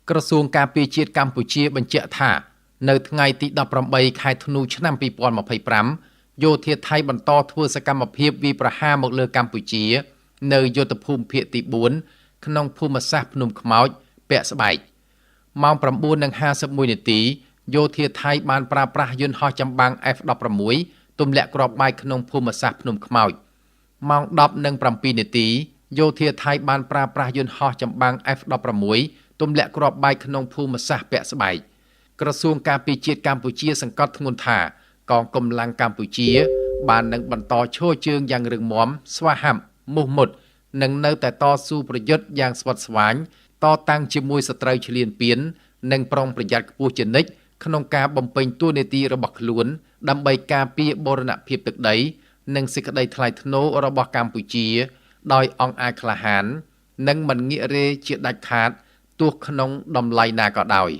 ក្រសួងការពារជាតិកម្ពុជាបញ្ជាក់ថានៅថ្ងៃទី18ខែធ្នូឆ្នាំ2025យោធាថៃបន្តធ្វើសកម្មភាពវាយប្រហារមកលើកម្ពុជានៅយុទ្ធភូមិភាគទី4ក្នុងភូមិសាស្ត្រភ្នំខ្មោចពាក់ស្បែកម៉ោង 9:51 នាទីយោធាថៃបានប្រើប្រាស់យន្តហោះចម្បាំង F-16 ទម្លាក់គ្រាប់បែកក្នុងភូមិសាស្ត្រភ្នំខ្មោចម៉ោង 10:07 នាទីយោធាថៃបានប្រើប្រាស់យន្តហោះចម្បាំង F-16 ទម្លាក់គ្រាប់បែកក្នុងភូមិសាស្ត្រពាក់ស្បែកក្រសួងការពារជាតិកម្ពុជាសង្កត់ធ្ងន់ថាកងកម្លាំងកម្ពុជាបាននឹងបន្តឈរជើងយ៉ាងរឹងមាំស្វាហាប់មោះមុតនិងនៅតែតស៊ូប្រយុទ្ធយ៉ាងស្វិតស្វាញតតាំងជាមួយសត្រូវឈ្លានពាននិងប្រុងប្រយ័ត្នខ្ពស់ជានិច្ចក្នុងការបំពេញតួនាទីរបស់ខ្លួនដើម្បីការពារបូរណភាពទឹកដីនិងសេចក្តីថ្លៃថ្នូររបស់កម្ពុជាដោយអង្អាចក្លាហាននិងមិនងាករេជាដាច់ខាតទោះក្នុងតម្លៃណាក៏ដោយ